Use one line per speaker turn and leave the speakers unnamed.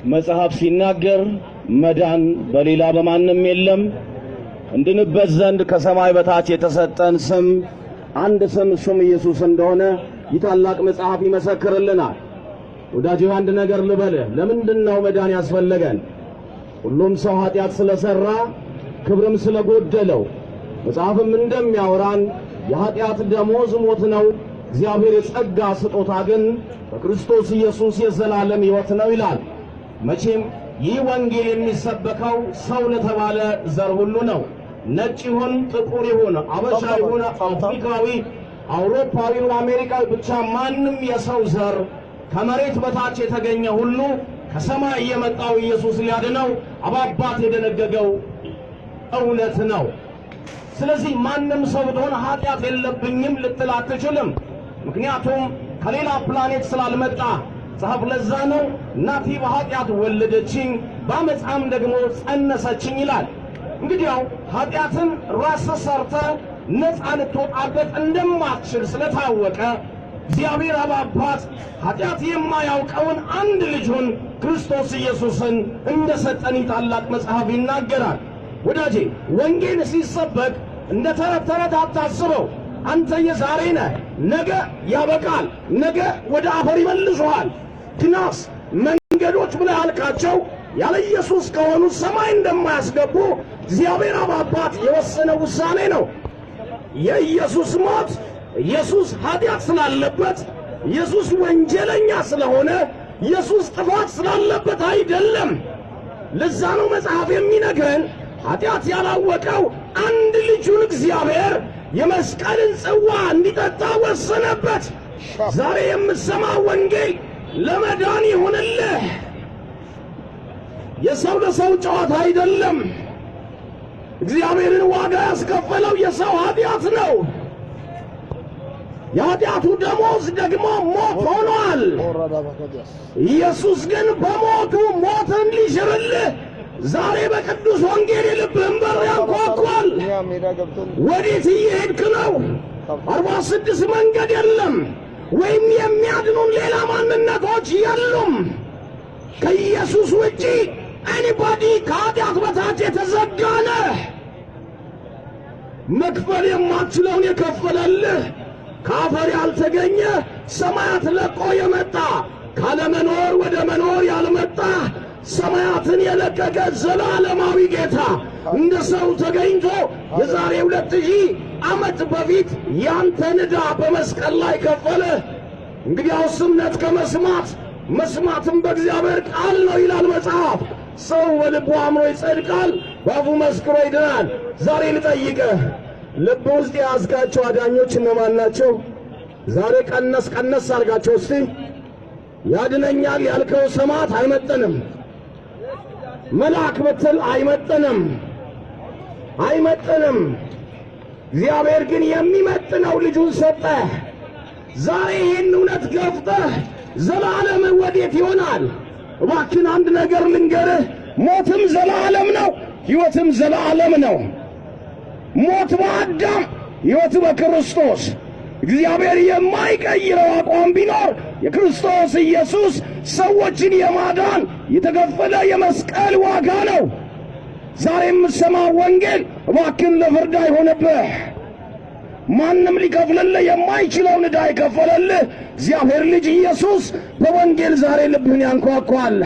መጽሐፍ ሲናገር መዳን በሌላ በማንም የለም እንድንበት ዘንድ ከሰማይ በታች የተሰጠን ስም አንድ ስም እሱም ኢየሱስ እንደሆነ ይታላቅ መጽሐፍ ይመሰክርልናል። ወዳጅ አንድ ነገር ልበልህ፣ ለምንድነው መዳን ያስፈልገን? ሁሉም ሰው ኃጢአት ስለሰራ ክብርም ስለጎደለው መጽሐፍም እንደሚያወራን የኃጢአት ደሞዝ ሞት ነው፣ እግዚአብሔር የጸጋ ስጦታ ግን በክርስቶስ ኢየሱስ የዘላለም ሕይወት ነው ይላል። መቼም ይህ ወንጌል የሚሰበከው ሰው ለተባለ ዘር ሁሉ ነው። ነጭ ይሁን ጥቁር ይሁን አበሻ ይሁን አፍሪካዊ አውሮፓዊ አሜሪካዊ ብቻ ማንም የሰው ዘር ከመሬት በታች የተገኘ ሁሉ ከሰማይ የመጣው ኢየሱስ ሊያድነው አባባት የደነገገው እውነት ነው። ስለዚህ ማንም ሰው ብትሆን ኃጢአት የለብኝም ልትል አትችልም። ምክንያቱም ከሌላ ፕላኔት ስላልመጣ ጻፍ ለዛ ነው እናቴ በኃጢአት ወለደችኝ በአመፃም ደግሞ ጸነሰችኝ ይላል። እንግዲያው ኃጢአትን ራስ ሰርተ ነፃ ልትወጣበት እንደማትችል ስለታወቀ እግዚአብሔር አባት ኃጢአት የማያውቀውን አንድ ልጁን ክርስቶስ ኢየሱስን እንደሰጠን ታላቅ መጽሐፍ ይናገራል። ወዳጄ ወንጌል ሲሰበክ እንደ ተረት አታስበው። አንተ የዛሬ ነህ፣ ነገ ያበቃል፣ ነገ ወደ አፈር ይመልሱሃል። ግናስ መንገዶች ብለህ አልካቸው ያለ ኢየሱስ ከሆኑ ሰማይ እንደማያስገቡ እግዚአብሔር አባት የወሰነ ውሳኔ ነው። የኢየሱስ ሞት ኢየሱስ ኃጢአት ስላለበት ኢየሱስ ወንጀለኛ ስለሆነ ኢየሱስ ጥፋት ስላለበት አይደለም። ለዛ ነው መጽሐፍ የሚነግረን ኃጢአት ያላወቀው አንድ ልጁን እግዚአብሔር የመስቀልን ጽዋ እንዲጠጣ ወሰነበት። ዛሬ የምትሰማው ወንጌል ለመዳን ይሁንልህ። የሰው ለሰው ጨዋታ አይደለም። እግዚአብሔርን ዋጋ ያስከፈለው የሰው ኃጢአት ነው። የኃጢአቱ ደሞዝ ደግሞ ሞት ሆኗል። ኢየሱስ ግን በሞቱ ሞትን ሊሽርልህ ዛሬ በቅዱስ ወንጌል የልብህን በር ያንኳኳል። ወዴት እየሄድክ ነው? 46 መንገድ የለም፣ ወይም የሚያድኑን ሌላ ማንነቶች የሉም። ከኢየሱስ ውጪ ኤኒባዲ ከኃጢአት በታች የተዘጋ ነህ። መክፈል የማትችለውን የከፈለልህ ከአፈር ያልተገኘ ሰማያት ለቆ የመጣ ካለመኖር ወደ መኖር ያልመጣ ሰማያትን የለቀቀ ዘላለማዊ ጌታ እንደ ሰው ተገኝቶ የዛሬ 2000 ዓመት በፊት ያንተን ዕዳ በመስቀል ላይ ከፈለ። እንግዲያውስ እምነት ከመስማት መስማትም በእግዚአብሔር ቃል ነው ይላል መጽሐፍ። ሰው በልቡ አምኖ ይጸድቃል፣ በአፉ መስክሮ ይድናል። ዛሬ ልጠይቅህ፣ ልብ ውስጥ የያዝካቸው አዳኞች እነማን ናቸው? ዛሬ ቀነስ አድርጋቸው እስቲ። ያድነኛል ያልከው ሰማዕት አይመጥንም። መልአክ ብትል አይመጥንም። እግዚአብሔር ግን የሚመጥነው ልጁን ሰጠ። ዛሬ ይህን እውነት ገፍተህ ዘላለም ወዴት ይሆናል? እባክን አንድ ነገር ልንገርህ፣ ሞትም ዘላለም ነው፣ ሕይወትም ዘላለም ነው። ሞት በአዳም ሕይወት በክርስቶስ። እግዚአብሔር የማይቀይረው አቋም ቢኖር የክርስቶስ ኢየሱስ ሰዎችን የማዳን የተከፈለ የመስቀል ዋጋ ነው። ዛሬ የምትሰማው ወንጌል እባክን ለፍርድ አይሆንብህ። ማንም ሊከፍልልህ የማይችለውን ዕዳ የከፈለልህ እግዚአብሔር ልጅ ኢየሱስ በወንጌል ዛሬ ልብህን ያንኳኳል።